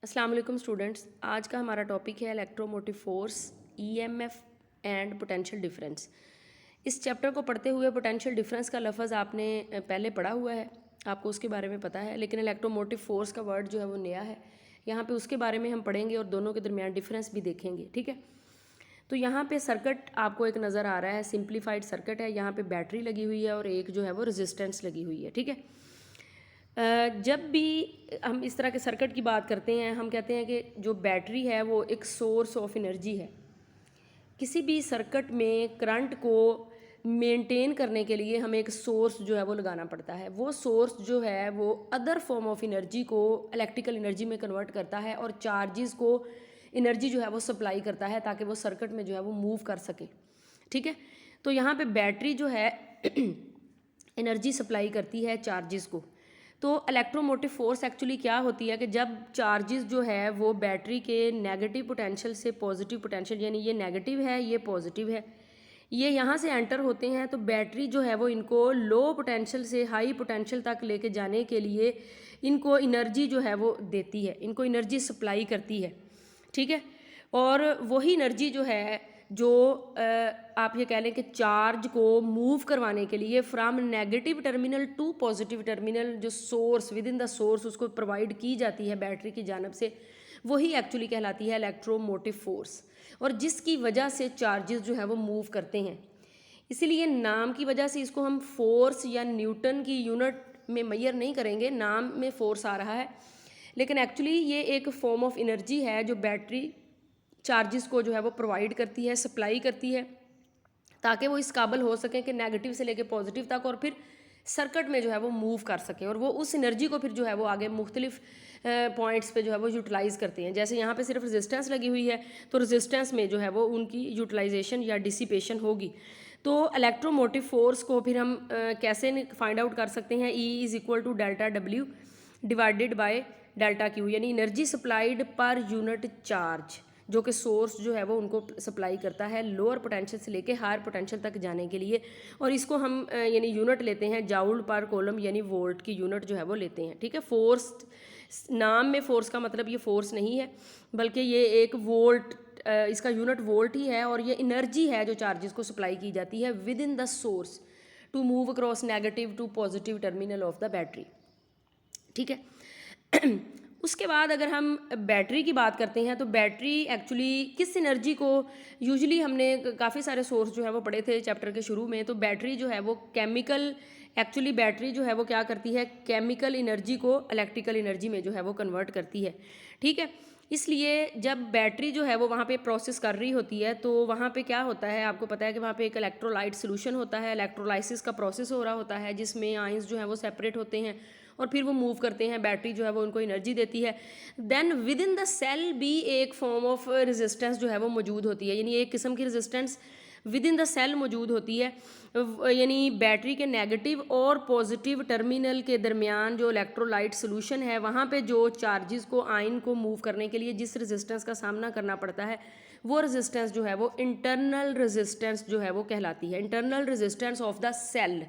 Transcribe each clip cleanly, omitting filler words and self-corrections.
अस्सलाम वालेकुम स्टूडेंट्स। आज का हमारा टॉपिक है electromotive force, EMF and potential difference. इस चैप्टर को पढ़ते हुए पोटेंशियल डिफरेंस का लफ्ज़ आपने पहले पढ़ा हुआ है, आपको उसके बारे में पता है, लेकिन इलेक्ट्रोमोटिव फोर्स का वर्ड जो है वो नया है। यहाँ पे उसके बारे में हम पढ़ेंगे और दोनों के दरमियान डिफरेंस भी देखेंगे, ठीक है। तो यहाँ पे सर्किट आपको एक नज़र आ रहा है, सिंप्लीफाइड सर्किट है। यहाँ पे बैटरी लगी हुई है और एक जो है वो रेजिस्टेंस लगी हुई है, ठीक है। जब भी हम इस तरह के सर्किट की बात करते हैं, हम कहते हैं कि जो बैटरी है वो एक सोर्स ऑफ एनर्जी है। किसी भी सर्किट में करंट को मेंटेन करने के लिए हमें एक सोर्स जो है वो लगाना पड़ता है। वो सोर्स जो है वो अदर फॉर्म ऑफ एनर्जी को इलेक्ट्रिकल एनर्जी में कन्वर्ट करता है और चार्जेस को एनर्जी जो है वो सप्लाई करता है ताकि वो सर्किट में जो है वो मूव कर सके, ठीक है। तो यहाँ पे बैटरी जो है एनर्जी सप्लाई करती है चार्जेस को। तो इलेक्ट्रोमोटिव फोर्स एक्चुअली क्या होती है कि जब चार्जेस जो है वो बैटरी के नेगेटिव पोटेंशियल से पॉजिटिव पोटेंशियल, यानी ये नेगेटिव है ये पॉजिटिव है, ये यहाँ से एंटर होते हैं, तो बैटरी जो है वो इनको लो पोटेंशियल से हाई पोटेंशियल तक लेके जाने के लिए इनको एनर्जी जो है वो देती है, इनको एनर्जी सप्लाई करती है, ठीक है। और वही एनर्जी जो है जो आप ये कह लें कि चार्ज को मूव करवाने के लिए from negative terminal to positive terminal, जो source with in the source उसको प्रोवाइड की जाती है बैटरी की जानब से, वही एक्चुअली कहलाती है इलेक्ट्रोमोटिव फोर्स, और जिसकी वजह से चार्जेस जो है वो मूव करते हैं। इसीलिए नाम की वजह से इसको हम फोर्स या न्यूटन की यूनिट में मेजर नहीं करेंगे, नाम में फोर्स आ रहा है, लेकिन एक्चुअली ये एक फॉर्म ऑफ एनर्जी है जो बैटरी चार्जेस को जो है वो प्रोवाइड करती है, सप्लाई करती है, ताकि वो इस काबिल हो सकें कि नेगेटिव से लेके पॉजिटिव तक और फिर सर्किट में जो है वो मूव कर सकें, और वो उस एनर्जी को फिर जो है वो आगे मुख्तलिफ पॉइंट्स पे जो है वो यूटिलाइज़ करते हैं। जैसे यहाँ पे सिर्फ रेजिस्टेंस लगी हुई है, तो रेजिस्टेंस में जो है वो उनकी यूटिलाइजेशन या डिसिपेशन होगी। तो इलेक्ट्रोमोटिव फोर्स को फिर हम कैसे फाइंड आउट कर सकते हैं, E is equal to delta W divided by delta Q, यानी energy supplied per unit charge, जो कि सोर्स जो है वो उनको सप्लाई करता है लोअर पोटेंशियल से लेके हायर पोटेंशियल तक जाने के लिए, और इसको हम यानी यूनिट लेते हैं जाउल पर कोलम, यानी वोल्ट की यूनिट जो है वो लेते हैं, ठीक है। फोर्स, नाम में फोर्स का मतलब ये फोर्स नहीं है, बल्कि ये एक वोल्ट, इसका यूनिट वोल्ट ही है, और ये एनर्जी है जो चार्जेस को सप्लाई की जाती है with in the source to move across negative to positive terminal of the battery, ठीक है। उसके बाद अगर हम बैटरी की बात करते हैं, तो बैटरी एक्चुअली किस एनर्जी को, यूजुअली हमने काफ़ी सारे सोर्स जो है वो पढ़े थे चैप्टर के शुरू में, तो बैटरी जो है वो केमिकल, एक्चुअली बैटरी जो है वो क्या करती है, केमिकल एनर्जी को इलेक्ट्रिकल एनर्जी में जो है वो कन्वर्ट करती है, ठीक है। इसलिए जब बैटरी जो है वो वहाँ पे प्रोसेस कर रही होती है, तो वहाँ पे क्या होता है, आपको पता है कि वहाँ पे एक इलेक्ट्रोलाइट सोल्यूशन होता है, इलेक्ट्रोलाइसिस का प्रोसेस हो रहा होता है, जिसमें आयंस जो है वो सेपरेट होते हैं और फिर वो मूव करते हैं, बैटरी जो है वो उनको एनर्जी देती है। Then with in the cell भी एक फॉर्म ऑफ रेजिस्टेंस जो है वो मौजूद होती है, यानी एक किस्म की resistance with in the cell मौजूद होती है, यानी बैटरी के नेगेटिव और पॉजिटिव टर्मिनल के दरमियान जो इलेक्ट्रोलाइट सोल्यूशन है, वहाँ पे जो चार्जेस को आयन को मूव करने के लिए जिस रेजिस्टेंस का सामना करना पड़ता है, वो रेजिस्टेंस जो है वो इंटरनल रेजिस्टेंस जो है वो कहलाती है, internal resistance of the cell.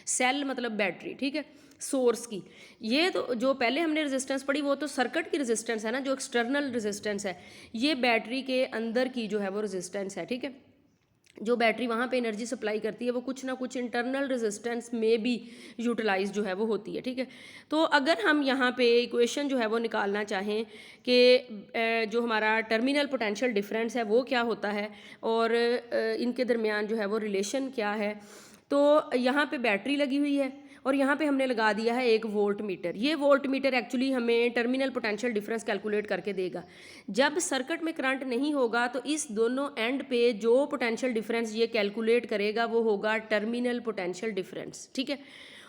Cell मतलब बैटरी, ठीक है, सोर्स की। ये तो जो पहले हमने रेजिस्टेंस पढ़ी वो तो सर्किट की रेजिस्टेंस है ना, जो एक्सटर्नल रेजिस्टेंस है, ये बैटरी के अंदर की जो है वो रेजिस्टेंस है, ठीक है। जो बैटरी वहाँ पे एनर्जी सप्लाई करती है वो कुछ ना कुछ इंटरनल रेजिस्टेंस में भी यूटिलाइज जो है वो होती है, ठीक है। तो अगर हम यहाँ पे इक्वेशन जो है वो निकालना चाहें कि जो हमारा टर्मिनल पोटेंशियल डिफरेंस है वो क्या होता है और इनके दरमियान जो है वो रिलेशन क्या है, तो यहाँ पे बैटरी लगी हुई है और यहाँ पे हमने लगा दिया है एक वोल्ट मीटर। ये वोल्ट मीटर एक्चुअली हमें टर्मिनल पोटेंशियल डिफरेंस कैलकुलेट करके देगा। जब सर्किट में करंट नहीं होगा तो इस दोनों एंड पे जो पोटेंशियल डिफरेंस ये कैलकुलेट करेगा वो होगा टर्मिनल पोटेंशियल डिफरेंस, ठीक है।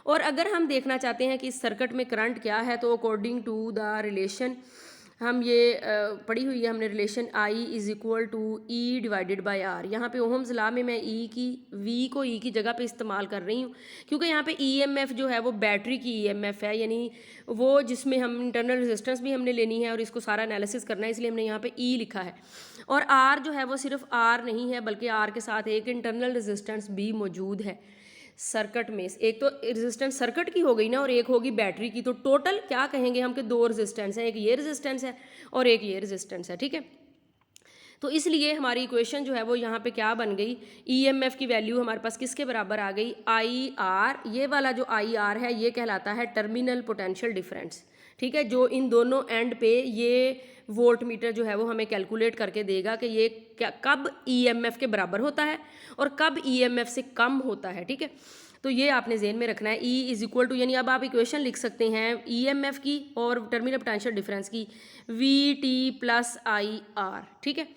और अगर हम देखना चाहते हैं कि इस सर्किट में करंट क्या है, तो अकॉर्डिंग टू द रिलेशन हम ये पढ़ी हुई है हमने relation I is equal to E divided by R। यहाँ पे ओहम्स लॉ में मैं V को E की जगह पे इस्तेमाल कर रही हूँ, क्योंकि यहाँ पे EMF जो है वो बैटरी की EMF है, यानी वो जिसमें हम इंटरनल रेजिस्टेंस भी हमने लेनी है और इसको सारा एनालिसिस करना है, इसलिए हमने यहाँ पे E लिखा है। और R जो है वो सिर्फ R नहीं है, बल्कि R के साथ एक इंटरनल रेजिस्टेंस भी मौजूद है। सर्किट में, एक तो रेजिस्टेंस सर्किट की हो गई ना और एक होगी बैटरी की, तो टोटल क्या कहेंगे हम कि दो रेजिस्टेंस हैं, एक ये रेजिस्टेंस है और एक ये रेजिस्टेंस है, ठीक है। तो इसलिए हमारी इक्वेशन जो है वो यहाँ पे क्या बन गई, ईएमएफ की वैल्यू हमारे पास किसके बराबर आ गई, आई आर। ये वाला जो आई आर है ये कहलाता है टर्मिनल पोटेंशियल डिफरेंस, ठीक है, जो इन दोनों एंड पे ये वोल्ट मीटर जो है वो हमें कैलकुलेट करके देगा कि ये कब ईएमएफ के बराबर होता है और कब ईएमएफ से कम होता है, ठीक है। तो ये आपने ज़हन में रखना है। E इज इक्वल टू, यानी अब आप इक्वेशन लिख सकते हैं ईएमएफ की और टर्मिनल पोटेंशियल डिफरेंस की, we T plus I R, ठीक है।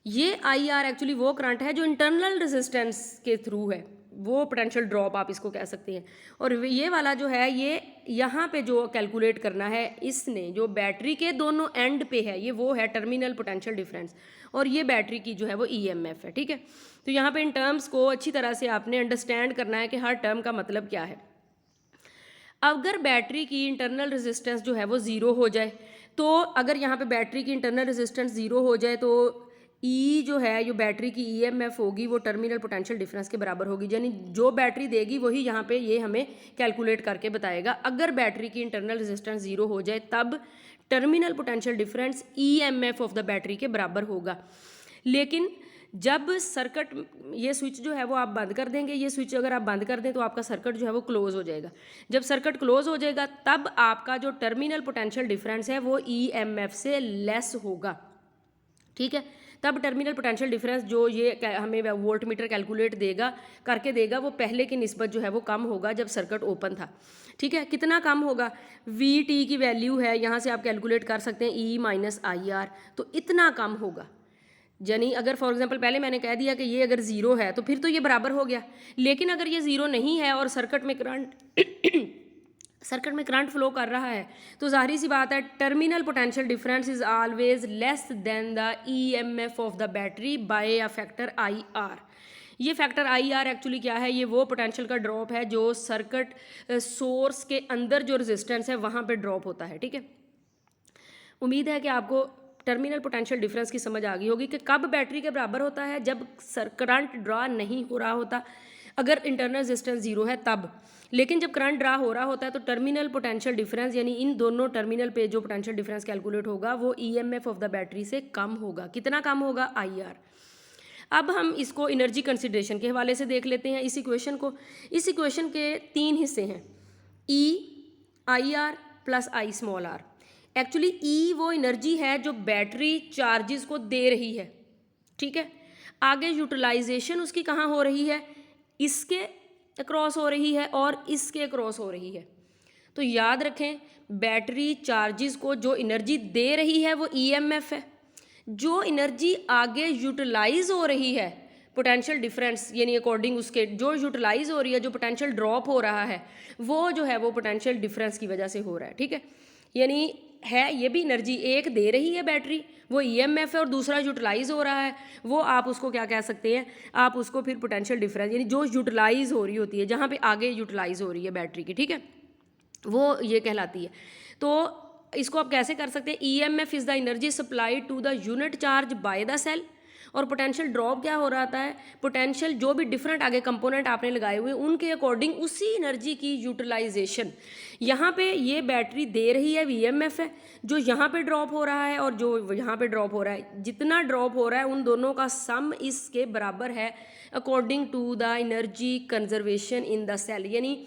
ये आई आर एक्चुअली वो करंट है जो इंटरनल रेजिस्टेंस के थ्रू है, वो पोटेंशियल ड्रॉप आप इसको कह सकते हैं। और ये वाला जो है ये यहाँ पे जो कैलकुलेट करना है इसने, जो बैटरी के दोनों एंड पे है, ये वो है टर्मिनल पोटेंशियल डिफरेंस, और ये बैटरी की जो है वो ईएमएफ है, ठीक है। तो यहाँ पे इन टर्म्स को अच्छी तरह से आपने अंडरस्टैंड करना है कि हर टर्म का मतलब क्या है। अगर बैटरी की इंटरनल रेजिस्टेंस जो है वो ज़ीरो हो जाए, तो अगर यहाँ पे बैटरी की इंटरनल रेजिस्टेंस ज़ीरो हो जाए तो ई जो है, जो बैटरी की ईएमएफ होगी वो टर्मिनल पोटेंशियल डिफरेंस के बराबर होगी, यानी जो बैटरी देगी वही यहाँ पे ये हमें कैलकुलेट करके बताएगा। अगर बैटरी की इंटरनल रेजिस्टेंस ज़ीरो हो जाए तब terminal potential difference EMF of the battery के बराबर होगा। लेकिन जब सर्किट, ये स्विच जो है वो आप बंद कर देंगे, ये स्विच अगर आप बंद कर दें तो आपका सर्किट जो है वो क्लोज हो जाएगा। जब सर्किट क्लोज हो जाएगा तब आपका जो टर्मिनल पोटेंशियल डिफरेंस है वो ईएमएफ से लेस होगा, ठीक है। तब टर्मिनल पोटेंशियल डिफरेंस जो ये हमें वोल्ट मीटर कैलकुलेट देगा करके देगा वो पहले की निस्बत जो है वो कम होगा जब सर्किट ओपन था, ठीक है। कितना कम होगा, वी टी की वैल्यू है, यहाँ से आप कैलकुलेट कर सकते हैं ई माइनस आई आर, तो इतना कम होगा। यानी अगर फॉर एग्जांपल पहले मैंने कह दिया कि ये अगर ज़ीरो है तो फिर तो ये बराबर हो गया, लेकिन अगर ये ज़ीरो नहीं है और सर्किट में करंट फ्लो कर रहा है तो जाहिर सी बात है terminal potential difference is always less than the EMF of the battery by a factor I R. ये फैक्टर आई आर एक्चुअली क्या है, ये वो पोटेंशियल का ड्रॉप है जो सर्किट सोर्स के अंदर जो रेजिस्टेंस है वहाँ पे ड्रॉप होता है, ठीक है। उम्मीद है कि आपको टर्मिनल पोटेंशियल डिफरेंस की समझ आ गई होगी कि कब बैटरी के बराबर होता है, जब करंट ड्रा नहीं हो रहा होता, अगर इंटरनल रेजिस्टेंस जीरो है तब। लेकिन जब करंट ड्रा हो रहा होता है तो टर्मिनल पोटेंशियल डिफरेंस, यानी इन दोनों टर्मिनल पे जो पोटेंशियल डिफरेंस कैलकुलेट होगा वो ईएमएफ ऑफ द बैटरी से कम होगा। कितना कम होगा, आई आर। अब हम इसको एनर्जी कंसिडरेशन के हवाले से देख लेते हैं इस इक्वेशन को। इस इक्वेशन के तीन हिस्से हैं, E I R plus I small R. Actually E वो एनर्जी है जो बैटरी चार्जेस को दे रही है, ठीक है। आगे यूटिलाइजेशन उसकी कहाँ हो रही है, इसके अक्रॉस हो रही है और इसके अक्रॉस हो रही है। तो याद रखें बैटरी चार्जेस को जो एनर्जी दे रही है वो ईएमएफ है, जो एनर्जी आगे यूटिलाइज हो रही है पोटेंशियल डिफरेंस, यानी अकॉर्डिंग उसके जो यूटिलाइज हो रही है, जो पोटेंशियल ड्रॉप हो रहा है वो जो है वो पोटेंशियल डिफरेंस की वजह से हो रहा है, ठीक है। यानी है ये भी एनर्जी, एक दे रही है बैटरी वो ईएमएफ है और दूसरा यूटिलाइज हो रहा है, वो आप उसको क्या कह सकते हैं, आप उसको फिर पोटेंशियल डिफरेंस, यानी जो यूटिलाइज हो रही होती है, जहाँ पे आगे यूटिलाइज हो रही है बैटरी की, ठीक है, वो ये कहलाती है। तो इसको आप कैसे कर सकते हैं, EMF is the energy supplied to the unit charge by the cell, और पोटेंशियल ड्रॉप क्या हो रहा है, पोटेंशियल जो भी डिफरेंट आगे कंपोनेंट आपने लगाए हुए उनके अकॉर्डिंग उसी एनर्जी की यूटिलाइजेशन। यहाँ पे ये बैटरी दे रही है वीएमएफ है, जो यहाँ पे ड्रॉप हो रहा है और जो यहाँ पे ड्रॉप हो रहा है, जितना ड्रॉप हो रहा है उन दोनों का सम इसके बराबर है according to the energy conservation in the cell. यानी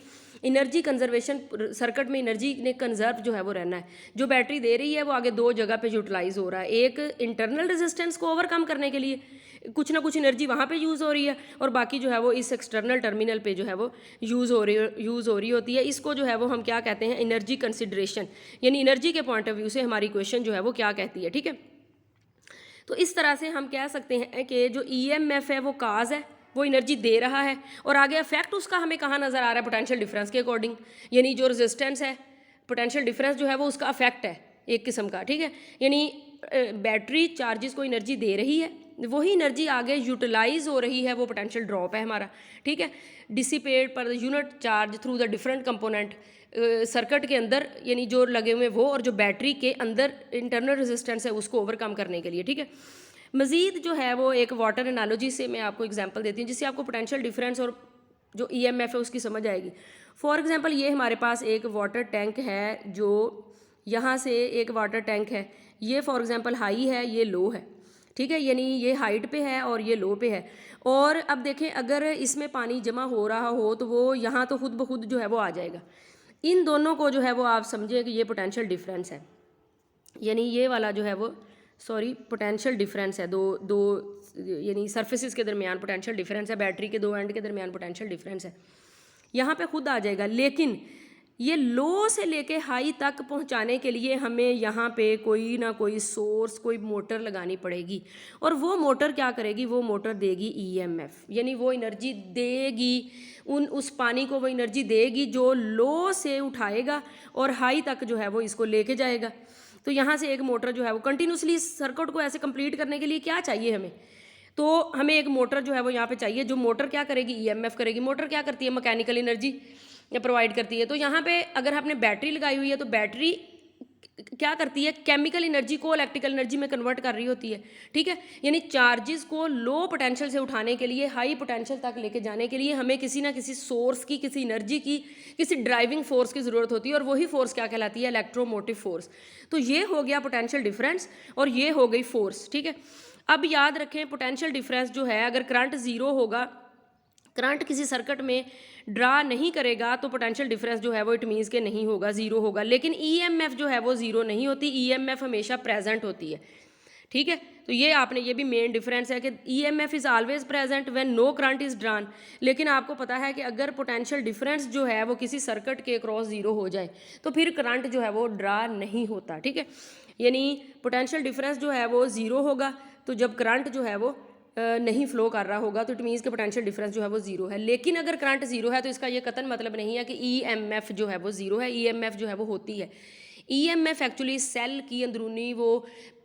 एनर्जी कंजर्वेशन, सर्किट में एनर्जी ने कंजर्व जो है वो रहना है। जो बैटरी दे रही है वो आगे दो जगह पे यूटिलाइज हो रहा है, एक इंटरनल रेजिस्टेंस को ओवरकम करने के लिए कुछ ना कुछ एनर्जी वहाँ पे यूज़ हो रही है, और बाकी जो है वो इस एक्सटर्नल टर्मिनल पे जो है वो यूज़ हो रही होती है। इसको जो है वो हम क्या कहते हैं, एनर्जी कंसिडरेशन, यानी एनर्जी के पॉइंट ऑफ व्यू से हमारी क्वेश्चन जो है वो क्या कहती है, ठीक है। तो इस तरह से हम कह सकते हैं कि जो ईएमएफ है वो काज है, वो एनर्जी दे रहा है, और आगे इफेक्ट उसका हमें कहाँ नज़र आ रहा है, पोटेंशियल डिफरेंस के अकॉर्डिंग, यानी जो रेजिस्टेंस है पोटेंशियल डिफरेंस जो है वो उसका इफेक्ट है एक किस्म का, ठीक है। यानी बैटरी चार्जेस को एनर्जी दे रही है, वही एनर्जी आगे यूटिलाइज हो रही है, वो पोटेंशियल ड्रॉप है हमारा, ठीक है। डिसिपेट पर the unit charge through the different component circuit के अंदर, यानी जो लगे हुए वो, और जो बैटरी के अंदर इंटरनल रेजिस्टेंस है उसको ओवरकम करने के लिए, ठीक है। मज़ीद जो है वो एक वाटर एनालॉजी से मैं आपको एग्जांपल देती हूँ जिससे आपको पोटेंशियल डिफरेंस और जो EMF है उसकी समझ आएगी। फॉर एग्जांपल ये हमारे पास एक वाटर टैंक है, जो यहाँ से एक वाटर टैंक है, ये फॉर एग्जांपल हाई है, ये लो है, ठीक है, यानी ये हाइट पे है और ये लो पे है। और अब देखें अगर इसमें पानी जमा हो रहा हो तो वो यहाँ तो खुद ब खुद जो है वो आ जाएगा। इन दोनों को जो है वो आप समझिए कि ये पोटेंशियल डिफरेंस है, यानी ये वाला जो है वो पोटेंशियल डिफरेंस है, दो यानी सरफेसेस के दरमियान पोटेंशियल डिफरेंस है, बैटरी के दो एंड के दरमियान पोटेंशियल डिफरेंस है, यहाँ पे खुद आ जाएगा। लेकिन ये लो से लेके हाई तक पहुंचाने के लिए हमें यहाँ पे कोई ना कोई सोर्स, कोई मोटर लगानी पड़ेगी, और वो मोटर क्या करेगी, वो मोटर देगी EMF, यानी वो एनर्जी देगी, उस पानी को वो एनर्जी देगी जो लो से उठाएगा और हाई तक जो है वो इसको लेके जाएगा। तो यहाँ से एक मोटर जो है वो कंटिन्यूसली इस सर्किट को ऐसे कंप्लीट करने के लिए क्या चाहिए हमें, तो हमें एक मोटर जो है वो यहाँ पे चाहिए, जो मोटर क्या करेगी, EMF करेगी। मोटर क्या करती है, मैकेनिकल एनर्जी प्रोवाइड करती है। तो यहाँ पे अगर आपने बैटरी लगाई हुई है तो बैटरी क्या करती है, केमिकल एनर्जी को इलेक्ट्रिकल एनर्जी में कन्वर्ट कर रही होती है, ठीक है, यानी चार्जेस को लो पोटेंशियल से उठाने के लिए हाई पोटेंशियल तक लेके जाने के लिए हमें किसी ना किसी सोर्स की, किसी एनर्जी की, किसी ड्राइविंग फोर्स की ज़रूरत होती है, और वही फोर्स क्या कहलाती है, इलेक्ट्रोमोटिव फोर्स। तो ये हो गया पोटेंशियल डिफरेंस और ये हो गई फोर्स, ठीक है। अब याद रखें पोटेंशियल डिफरेंस जो है, अगर करंट ज़ीरो होगा, करंट किसी सर्किट में ड्रा नहीं करेगा, तो पोटेंशियल डिफरेंस जो है वो इट मीन्स के नहीं होगा, ज़ीरो होगा। लेकिन EMF जो है वो ज़ीरो नहीं होती, EMF हमेशा प्रेजेंट होती है, ठीक है। तो ये आपने, ये भी मेन डिफरेंस है कि EMF is always present when no current is drawn. लेकिन आपको पता है कि अगर पोटेंशियल डिफरेंस जो है वो किसी सर्किट के क्रॉस ज़ीरो हो जाए तो फिर करंट जो है वो ड्रा नहीं होता, ठीक है, यानी पोटेंशियल डिफरेंस जो है वो ज़ीरो होगा, तो जब करंट जो है वो नहीं फ्लो कर रहा होगा तो इट मीन्स के पोटेंशियल डिफरेंस जो है वो ज़ीरो है। लेकिन अगर करंट ज़ीरो है तो इसका ये कतन मतलब नहीं है कि EMF जो है वो ज़ीरो है, EMF जो है वो होती है। EMF एक्चुअली सेल की अंदरूनी वो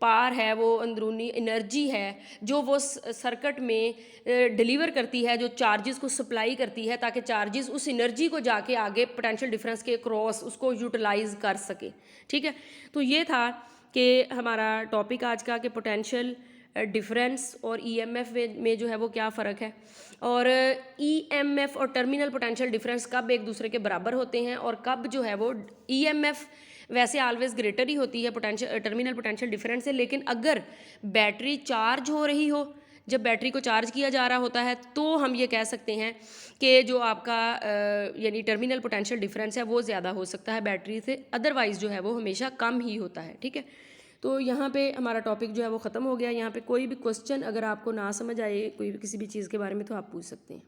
पार है, वो अंदरूनी एनर्जी है जो वो सर्किट में डिलीवर करती है, जो चार्जेस को सप्लाई करती है, ताकि चार्जेस उस एनर्जी को जाके आगे पोटेंशियल डिफरेंस के क्रॉस उसको यूटिलाइज कर सके, ठीक है। तो ये था कि हमारा टॉपिक आज का कि पोटेंशियल डिफरेंस और EMF में जो है वो क्या फ़र्क है, और EMF और टर्मिनल पोटेंशियल डिफरेंस कब एक दूसरे के बराबर होते हैं, और कब जो है वो EMF वैसे ऑलवेज ग्रेटर ही होती है पोटेंशियल टर्मिनल पोटेंशियल डिफरेंस से। लेकिन अगर बैटरी चार्ज हो रही हो, जब बैटरी को चार्ज किया जा रहा होता है, तो हम ये कह सकते हैं कि जो आपका यानी टर्मिनल पोटेंशियल डिफरेंस है वो ज़्यादा हो सकता है बैटरी से, अदरवाइज़ जो है वो हमेशा कम ही होता है, ठीक है। तो यहाँ पे हमारा टॉपिक जो है वो ख़त्म हो गया। यहाँ पे कोई भी क्वेश्चन अगर आपको ना समझ आए कोई भी किसी भी चीज़ के बारे में तो आप पूछ सकते हैं।